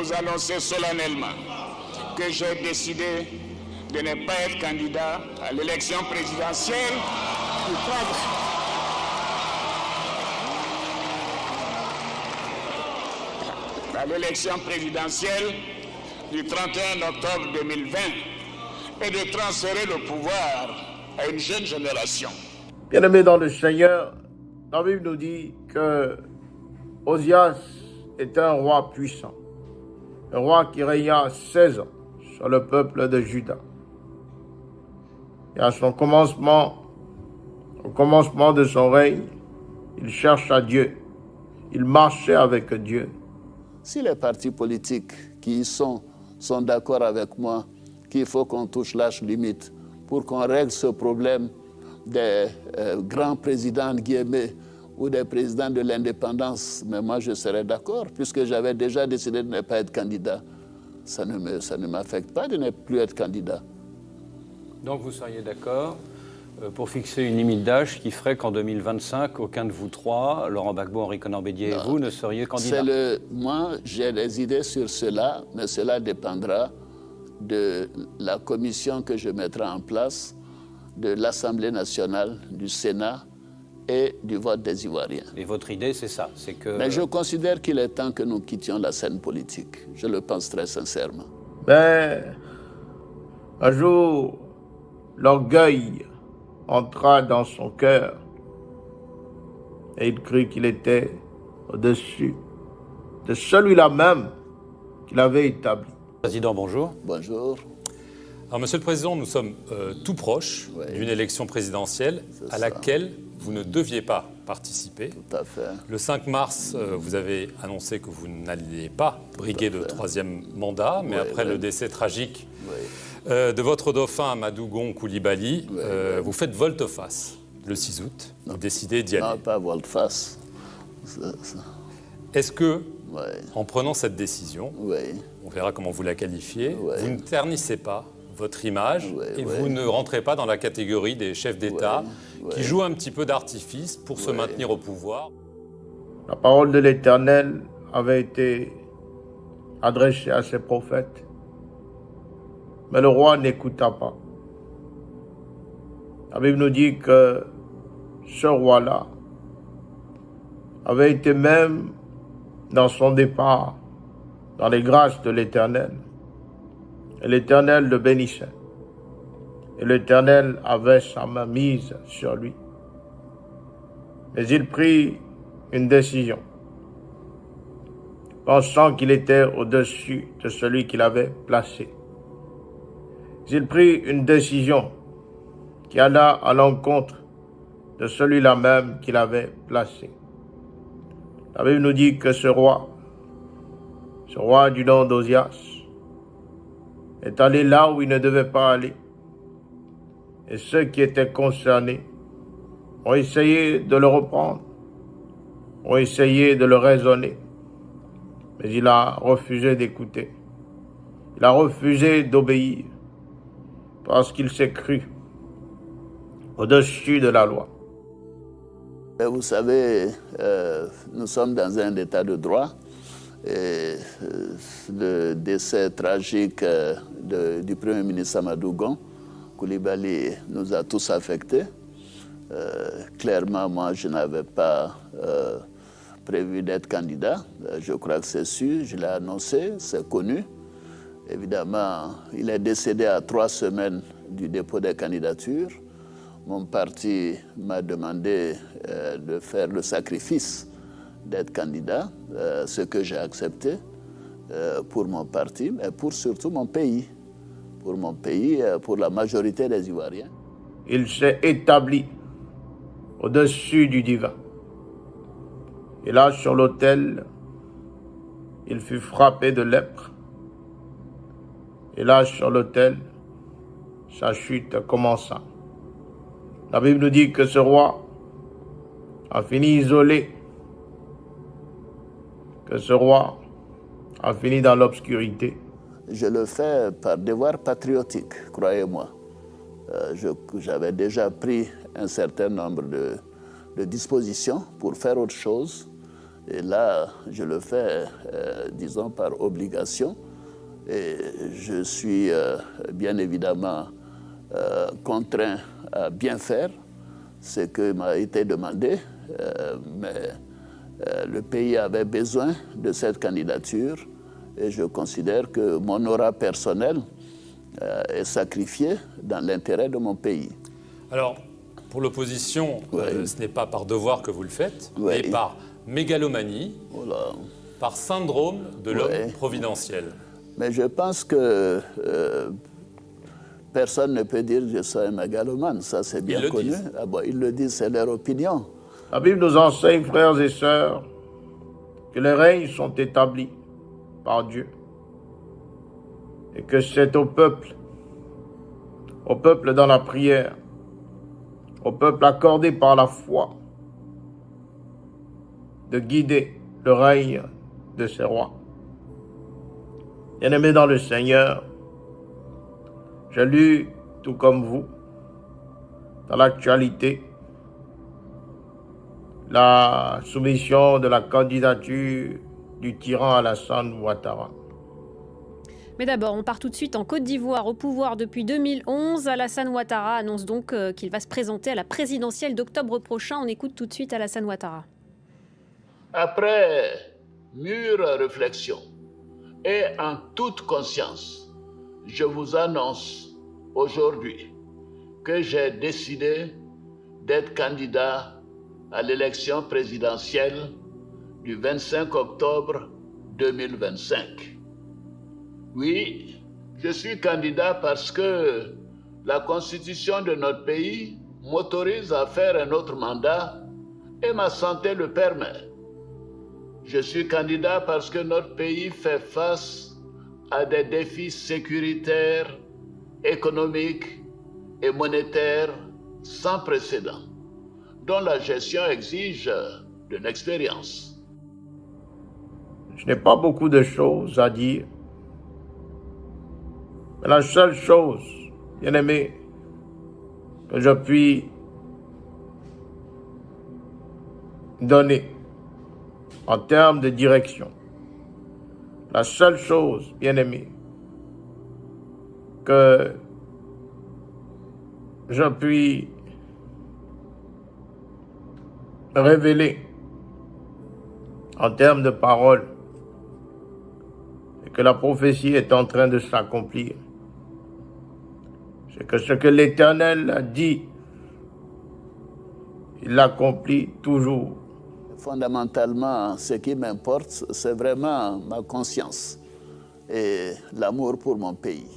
vous annoncer solennellement que j'ai décidé de ne pas être candidat à l'élection présidentielle du 31 octobre 2020 et de transférer le pouvoir à une jeune génération. Bien-aimés dans le Seigneur, la Bible nous dit que Osias était un roi puissant, un roi qui régna 16 ans sur le peuple de Juda. Et à son commencement, au commencement de son règne, il chercha Dieu, il marchait avec Dieu. Si les partis politiques qui y sont d'accord avec moi qu'il faut qu'on touche l'âge limite pour qu'on règle ce problème des grands présidents guillemets ou des présidents de l'indépendance, mais moi je serais d'accord, puisque j'avais déjà décidé de ne pas être candidat. Ça ne m'affecte pas de ne plus être candidat. Donc vous seriez d'accord pour fixer une limite d'âge qui ferait qu'en 2025, aucun de vous trois, Laurent Gbagbo, Henri Konan-Bédier et vous, ne seriez candidat? Moi, j'ai des idées sur cela, mais cela dépendra de la commission que je mettrai en place, de l'Assemblée nationale, du Sénat et du vote des Ivoiriens. Et votre idée, c'est ça, c'est que... Mais je considère qu'il est temps que nous quittions la scène politique. Je le pense très sincèrement. Mais un jour, l'orgueil entra dans son cœur et il crut qu'il était au-dessus de celui-là même qu'il avait établi. Président, bonjour. Bonjour. Alors, Monsieur le Président, nous sommes tout proches d'une élection présidentielle à laquelle vous ne deviez pas participer. Tout à fait. Le 5 mars, vous avez annoncé que vous n'alliez pas briguer de troisième mandat, mais après le décès tragique de votre dauphin Amadou Gon Coulibaly, vous faites volte-face le 6 août. Vous décidez d'y aller. Non, pas volte-face. Est-ce que, en prenant cette décision, Oui. on verra comment vous la qualifiez, vous ne ternissez pas votre image et vous ne rentrez pas dans la catégorie des chefs d'État qui jouent un petit peu d'artifice pour se maintenir au pouvoir? La parole de l'Éternel avait été adressée à ses prophètes, mais le roi n'écouta pas. La Bible nous dit que ce roi-là avait été même dans son départ dans les grâces de l'Éternel. Et l'Éternel le bénissait. Et l'Éternel avait sa main mise sur lui. Mais il prit une décision, pensant qu'il était au-dessus de celui qu'il avait placé. Il prit une décision qui alla à l'encontre de celui-là même qu'il avait placé. La Bible nous dit que ce roi du nom d'Osias, est allé là où il ne devait pas aller. Et ceux qui étaient concernés ont essayé de le reprendre, ont essayé de le raisonner, mais il a refusé d'écouter. Il a refusé d'obéir parce qu'il s'est cru au-dessus de la loi. Et vous savez, nous sommes dans un état de droit. Et le décès tragique du Premier ministre Amadou Gon Coulibaly nous a tous affectés. Clairement, moi, je n'avais pas prévu d'être candidat. Je crois que c'est sûr, je l'ai annoncé, c'est connu. Évidemment, il est décédé à 3 semaines du dépôt des candidatures. Mon parti m'a demandé de faire le sacrifice d'être candidat, ce que j'ai accepté pour mon parti, mais pour surtout mon pays. Pour mon pays, pour la majorité des Ivoiriens. Il s'est établi au-dessus du divin. Et là, sur l'autel, il fut frappé de lèpre. Et là, sur l'autel, sa chute commença. La Bible nous dit que ce roi a fini isolé, que ce roi a fini dans l'obscurité. Je le fais par devoir patriotique, croyez-moi. J'avais déjà pris un certain nombre de dispositions pour faire autre chose. Et là, je le fais, disons, par obligation. Et je suis bien évidemment contraint à bien faire ce qui m'a été demandé, mais le pays avait besoin de cette candidature et je considère que mon aura personnel est sacrifié dans l'intérêt de mon pays. Alors, pour l'opposition, ce n'est pas par devoir que vous le faites, Oui. mais par mégalomanie, Voilà. par syndrome de l'homme providentiel. Mais je pense que personne ne peut dire que je sois un mégalomane, ça c'est bien connu. Ah bon, ils le disent, c'est leur opinion. La Bible nous enseigne, frères et sœurs, que les règnes sont établis par Dieu et que c'est au peuple dans la prière, au peuple accordé par la foi, de guider le règne de ses rois. Bien-aimés dans le Seigneur, j'ai lu, tout comme vous, dans l'actualité, la soumission de la candidature du tyran Alassane Ouattara. Mais d'abord, on part tout de suite en Côte d'Ivoire. Au pouvoir depuis 2011, Alassane Ouattara annonce donc qu'il va se présenter à la présidentielle d'octobre prochain. On écoute tout de suite Alassane Ouattara. Après mûre réflexion et en toute conscience, je vous annonce aujourd'hui que j'ai décidé d'être candidat à l'élection présidentielle du 25 octobre 2025. Oui, je suis candidat parce que la constitution de notre pays m'autorise à faire un autre mandat et ma santé le permet. Je suis candidat parce que notre pays fait face à des défis sécuritaires, économiques et monétaires sans précédent, dont la gestion exige de l'expérience. Je n'ai pas beaucoup de choses à dire, mais la seule chose, bien aimé, que je puis donner en termes de direction, la seule chose, bien aimé, que je puis révéler en termes de parole, et que la prophétie est en train de s'accomplir, c'est que ce que l'Éternel a dit, il l'accomplit toujours. Fondamentalement, ce qui m'importe, c'est vraiment ma conscience et l'amour pour mon pays.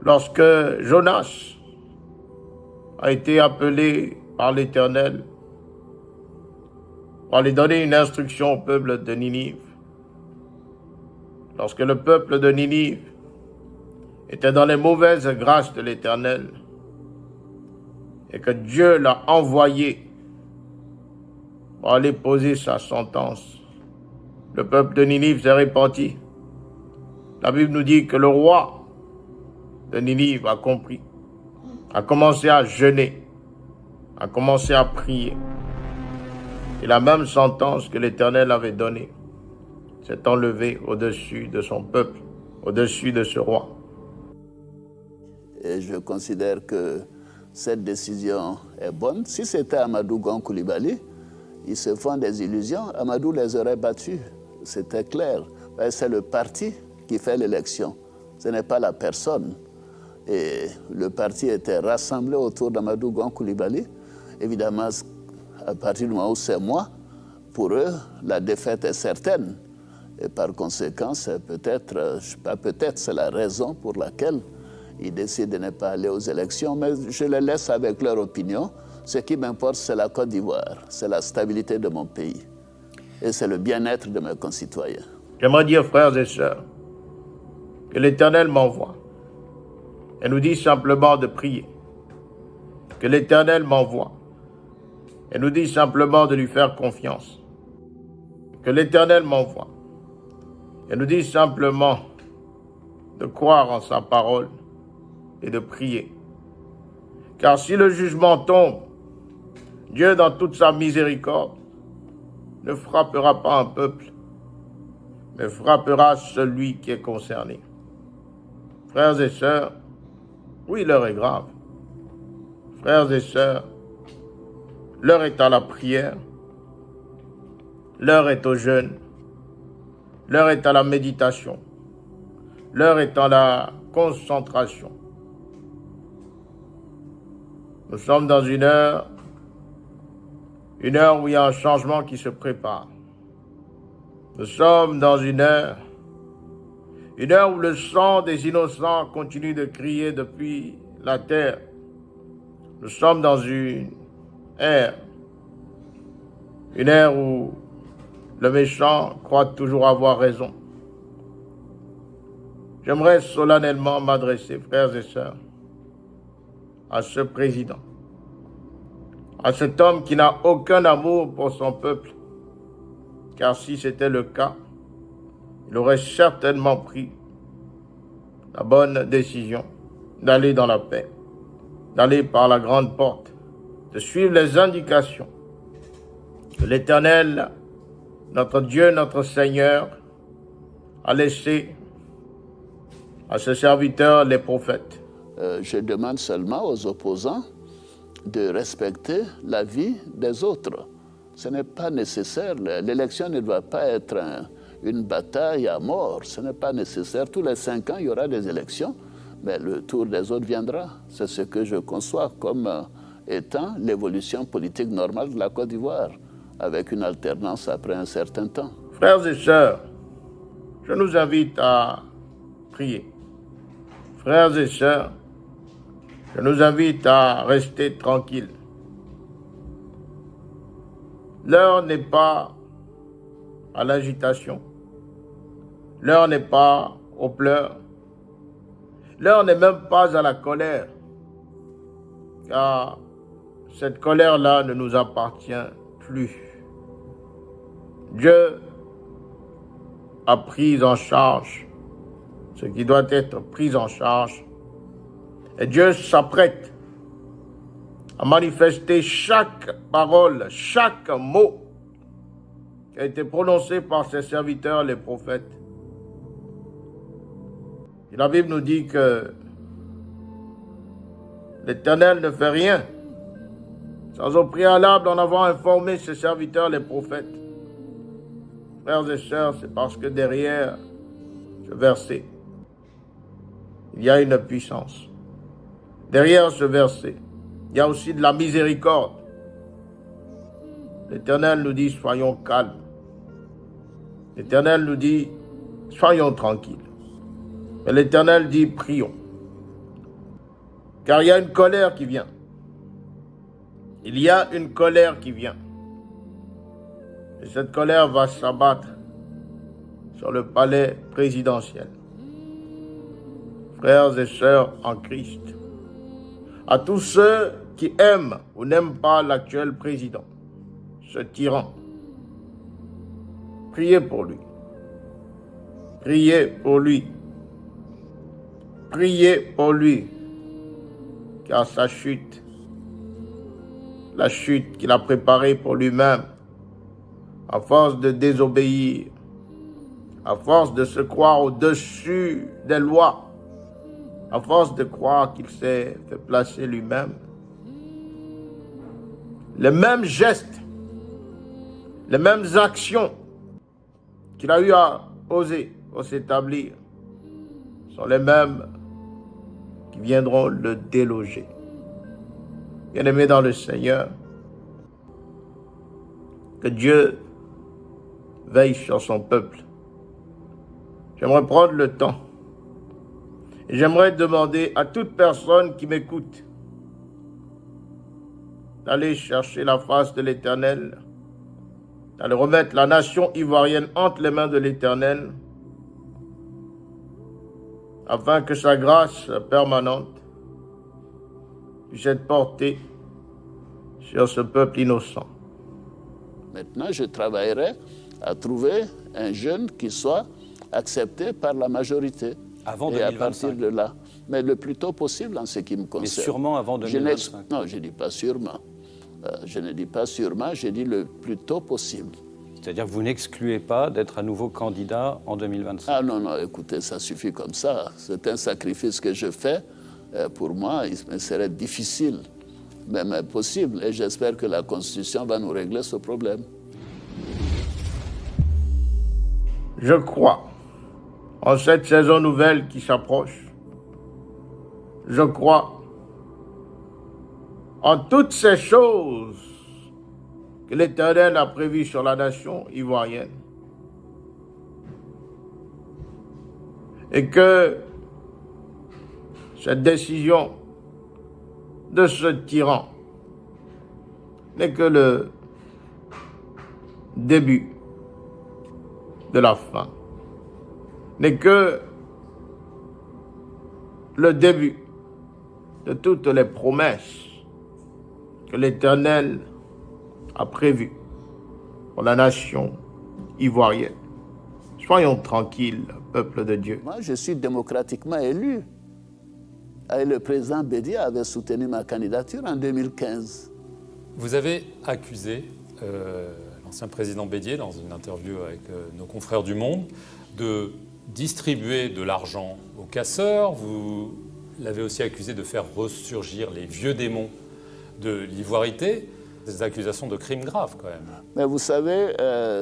Lorsque Jonas a été appelé par l'Éternel pour aller donner une instruction au peuple de Ninive, lorsque le peuple de Ninive était dans les mauvaises grâces de l'Éternel et que Dieu l'a envoyé pour aller poser sa sentence, le peuple de Ninive s'est repenti. La Bible nous dit que le roi de Ninive a compris, a commencé à jeûner, a commencé à prier. Et la même sentence que l'Éternel avait donnée s'est enlevée au-dessus de son peuple, au-dessus de ce roi. Et je considère que cette décision est bonne. Si c'était Amadou Gon Coulibaly, ils se font des illusions. Amadou les aurait battus, c'était clair. C'est le parti qui fait l'élection, ce n'est pas la personne. Et le parti était rassemblé autour d'Amadou Gon Coulibaly. Évidemment, à partir du moment où c'est moi, pour eux, la défaite est certaine. Et par conséquent, c'est peut-être, c'est la raison pour laquelle ils décident de ne pas aller aux élections. Mais je les laisse avec leur opinion. Ce qui m'importe, c'est la Côte d'Ivoire, c'est la stabilité de mon pays. Et c'est le bien-être de mes concitoyens. J'aimerais dire, frères et sœurs, que l'Éternel m'envoie. Elle nous dit simplement de prier. Que l'Éternel m'envoie. Elle nous dit simplement de lui faire confiance. Que l'Éternel m'envoie. Elle nous dit simplement de croire en sa parole et de prier. Car si le jugement tombe, Dieu, dans toute sa miséricorde, ne frappera pas un peuple, mais frappera celui qui est concerné. Frères et sœurs, oui, l'heure est grave. Frères et sœurs, l'heure est à la prière, l'heure est au jeûne, l'heure est à la méditation, l'heure est à la concentration. Nous sommes dans une heure où il y a un changement qui se prépare. Nous sommes dans une heure où le sang des innocents continue de crier depuis la terre. Nous sommes dans une ère où le méchant croit toujours avoir raison. J'aimerais solennellement m'adresser, frères et sœurs, à ce président, à cet homme qui n'a aucun amour pour son peuple, car si c'était le cas, il aurait certainement pris la bonne décision d'aller dans la paix, d'aller par la grande porte, de suivre les indications que l'Éternel, notre Dieu, notre Seigneur, a laissées à ses serviteurs, les prophètes. Je demande seulement aux opposants de respecter la vie des autres. Ce n'est pas nécessaire. L'élection ne doit pas être une bataille à mort. Ce n'est pas nécessaire. Tous les 5 ans, il y aura des élections, mais le tour des autres viendra. C'est ce que je conçois comme étant l'évolution politique normale de la Côte d'Ivoire, avec une alternance après un certain temps. Frères et sœurs, je nous invite à prier. Frères et sœurs, je nous invite à rester tranquilles. L'heure n'est pas à l'agitation. L'heure n'est pas aux pleurs. L'heure n'est même pas à la colère. Car cette colère-là ne nous appartient plus. Dieu a pris en charge ce qui doit être pris en charge. Et Dieu s'apprête à manifester chaque parole, chaque mot qui a été prononcé par ses serviteurs, les prophètes. Et la Bible nous dit que l'Éternel ne fait rien sans au préalable en avoir informé ses serviteurs, les prophètes. Frères et sœurs, c'est parce que derrière ce verset, il y a une puissance. Derrière ce verset, il y a aussi de la miséricorde. L'Éternel nous dit, soyons calmes. L'Éternel nous dit, soyons tranquilles. Mais l'Éternel dit, prions. Car il y a une colère qui vient. Il y a une colère qui vient. Et cette colère va s'abattre sur le palais présidentiel. Frères et sœurs en Christ, à tous ceux qui aiment ou n'aiment pas l'actuel président, ce tyran, priez pour lui. Priez pour lui. Priez pour lui, car sa chute, la chute qu'il a préparée pour lui-même, à force de désobéir, à force de se croire au-dessus des lois, à force de croire qu'il s'est fait placer lui-même, les mêmes gestes, les mêmes actions qu'il a eu à poser pour s'établir sont les mêmes qui viendront le déloger. Bien-aimés dans le Seigneur, que Dieu veille sur son peuple. J'aimerais prendre le temps et j'aimerais demander à toute personne qui m'écoute d'aller chercher la face de l'Éternel, d'aller remettre la nation ivoirienne entre les mains de l'Éternel, afin que sa grâce permanente puisse être portée sur ce peuple innocent. Maintenant, je travaillerai à trouver un jeune qui soit accepté par la majorité. Avant et 2025. à partir de là. Mais le plus tôt possible en ce qui me concerne. Mais sûrement avant 2025. Non, je ne dis pas sûrement. Je ne dis pas sûrement, je dis le plus tôt possible. C'est-à-dire que vous n'excluez pas d'être à nouveau candidat en 2025? Ah non, non, écoutez, ça suffit comme ça. C'est un sacrifice que je fais. Pour moi, il me serait difficile, même impossible. Et j'espère que la Constitution va nous régler ce problème. Je crois en cette saison nouvelle qui s'approche. Je crois en toutes ces choses que l'Éternel a prévues sur la nation ivoirienne. Et que cette décision de ce tyran n'est que le début de la fin, n'est que le début de toutes les promesses que l'Éternel a prévues pour la nation ivoirienne. Soyons tranquilles, peuple de Dieu. Moi, je suis démocratiquement élu. Et le président Bédié avait soutenu ma candidature en 2015. Vous avez accusé l'ancien président Bédié, dans une interview avec nos confrères du Monde, de distribuer de l'argent aux casseurs. Vous l'avez aussi accusé de faire ressurgir les vieux démons de l'ivoirité. Des accusations de crimes graves, quand même. Mais vous savez,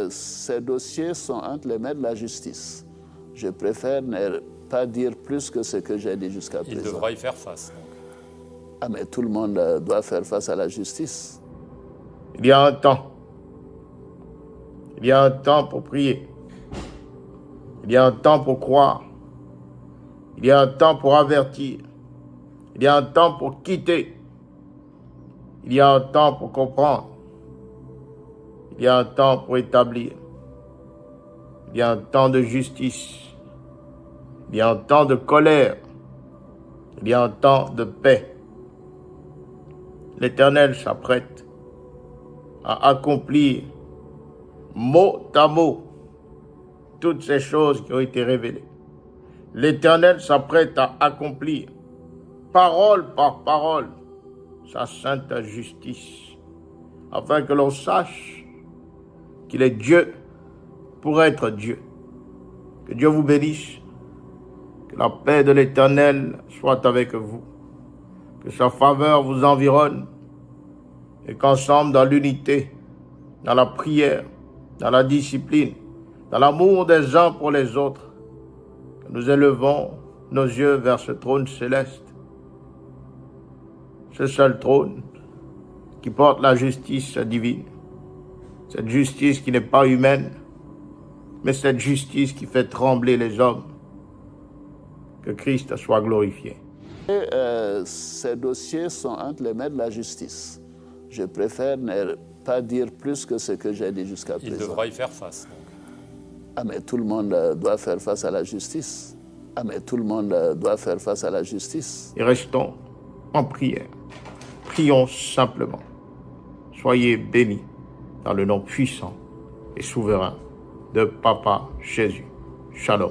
ces dossiers sont entre les mains de la justice. Je préfère ne pas dire plus que ce que j'ai dit jusqu'à présent. Il devra y faire face, donc. Ah, mais tout le monde doit faire face à la justice. Il y a un temps. Il y a un temps pour prier. Il y a un temps pour croire. Il y a un temps pour avertir. Il y a un temps pour quitter. Il y a un temps pour comprendre. Il y a un temps pour établir. Il y a un temps de justice. Il y a un temps de colère. Il y a un temps de paix. L'Éternel s'apprête à accomplir mot à mot toutes ces choses qui ont été révélées. L'Éternel s'apprête à accomplir parole par parole sa sainte justice, afin que l'on sache qu'il est Dieu pour être Dieu. Que Dieu vous bénisse, que la paix de l'Éternel soit avec vous, que sa faveur vous environne, et qu'ensemble, dans l'unité, dans la prière, dans la discipline, dans l'amour des uns pour les autres, que nous élevons nos yeux vers ce trône céleste, ce seul trône qui porte la justice divine, cette justice qui n'est pas humaine, mais cette justice qui fait trembler les hommes. Que Christ soit glorifié. Et, ces dossiers sont entre les mains de la justice. Je préfère ne pas dire plus que ce que j'ai dit jusqu'à présent. Il devra y faire face, donc. Ah, mais tout le monde doit faire face à la justice. Ah, mais tout le monde doit faire face à la justice. Et restons en prière. Prions simplement. Soyez bénis dans le nom puissant et souverain de Papa Jésus. Shalom.